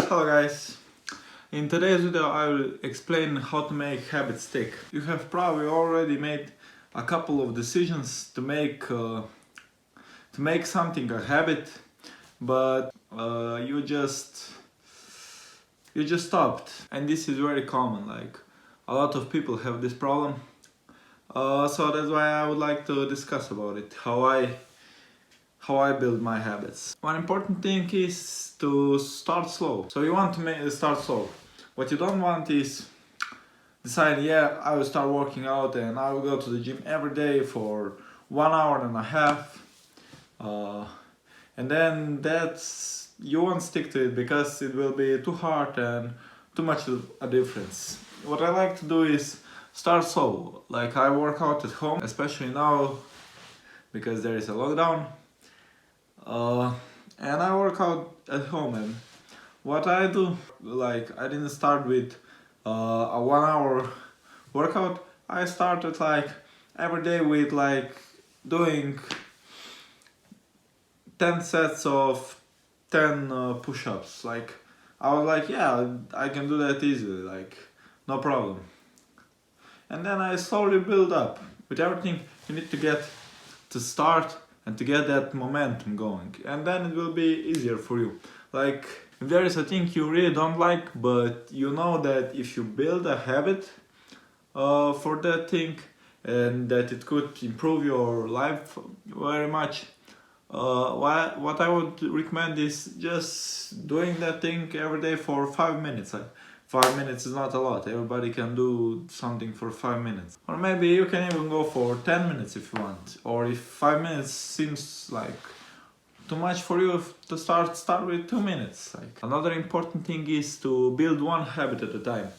Hello guys, in today's video I will explain how to make habits stick. You have probably already made a couple of decisions to make something a habit, but you just stopped, and this is very common. Like a lot of people have this problem, so that's why I would like to discuss about it, how I build my habits. One important thing is to start slow. So you want to start slow. What you don't want is decide, yeah, I will start working out and I will go to the gym every day for 1 hour and a half. And then you won't stick to it because it will be too hard and too much of a difference. What I like to do is start slow. Like I work out at home, especially now because there is a lockdown. And I work out at home, and what I do, like I didn't start with a 1 hour workout. I started like every day with like doing 10 sets of 10 push-ups. Like I was like, yeah, I can do that easily, like no problem. And then I slowly build up. With everything you need to get to start and to get that momentum going, and then it will be easier for you. Like if there is a thing you really don't like, but you know that if you build a habit for that thing and that it could improve your life very much, what I would recommend is just doing that thing every day for 5 minutes. Like 5 minutes is not a lot, everybody can do something for 5 minutes. Or maybe you can even go for 10 minutes if you want. Or if 5 minutes seems like too much for you to start with 2 minutes. Like another important thing is to build one habit at a time.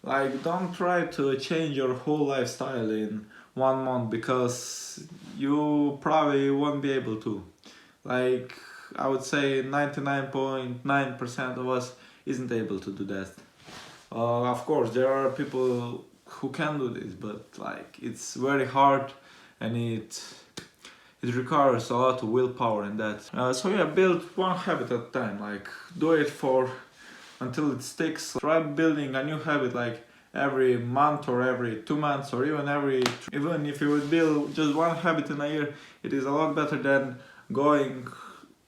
Like don't try to change your whole lifestyle in 1 month, because you probably won't be able to. Like I would say 99.9% of us isn't able to do that. Of course, there are people who can do this, but like it's very hard, and it requires a lot of willpower in that. So yeah, build one habit at a time. Like do it for until it sticks. Try building a new habit like every month or every 2 months, or even if you would build just one habit in a year, it is a lot better than going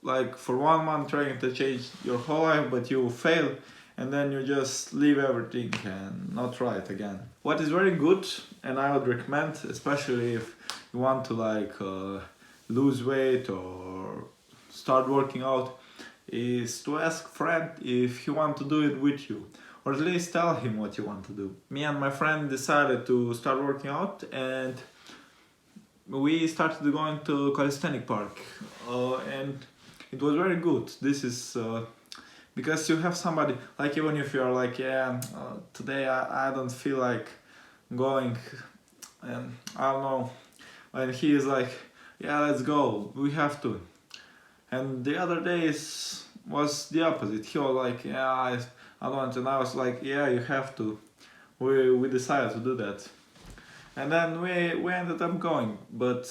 like for 1 month trying to change your whole life, but you fail and then you just leave everything and not try it again. What is very good, and I would recommend, especially if you want to like lose weight or start working out, is to ask a friend if he want to do it with you, or at least tell him what you want to do. Me and my friend decided to start working out, and we started going to calisthenic park, and it was very good. This is because you have somebody, like even if you're like, yeah, today I don't feel like going, and I don't know, and he is like, yeah, let's go, we have to. And the other days was the opposite. He was like, yeah, I don't, and I was like, yeah, you have to. We decided to do that, and then we ended up going, and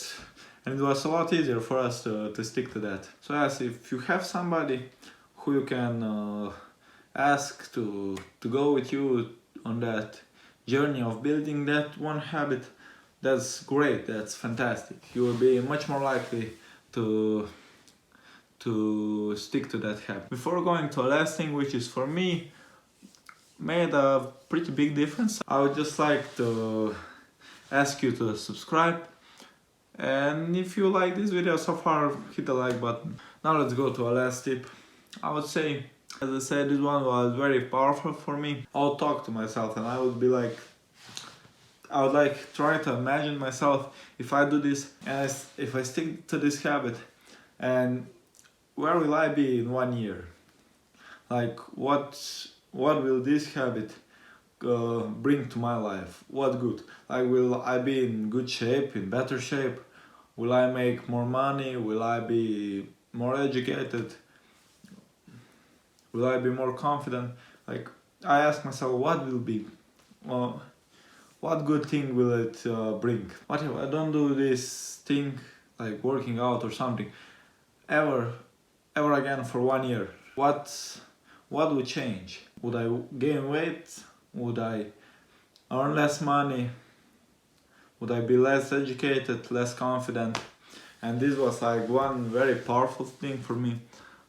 it was a lot easier for us to stick to that. So yes, if you have somebody who you can ask to go with you on that journey of building that one habit, that's great, that's fantastic. You will be much more likely to stick to that habit. Before going to the last thing, which is for me made a pretty big difference, I would just like to ask you to subscribe, and if you like this video so far, hit the like button. Now let's go to our last tip. I would say, as I said, this one was very powerful for me. I'll talk to myself and I would be like, I would like try to imagine myself if I do this and if I stick to this habit, and where will I be in 1 year? Like what will this habit bring to my life? What good? Like will I be in good shape, in better shape? Will I make more money? Will I be more educated? Will I be more confident? Like I ask myself, what will be? What good thing will it bring? What if I don't do this thing, like working out or something, ever again for 1 year? What what would change? Would I gain weight? Would I earn less money? Would I be less educated, less confident? And this was like one very powerful thing for me.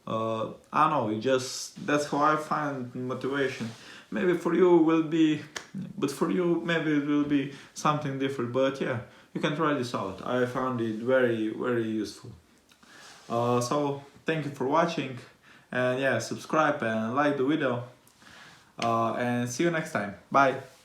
I don't know, it just, that's how I find motivation. Maybe for you will be, but for you maybe it will be something different. But yeah, you can try this out. I found it very, very useful. So thank you for watching, and yeah, subscribe and like the video. And see you next time. Bye.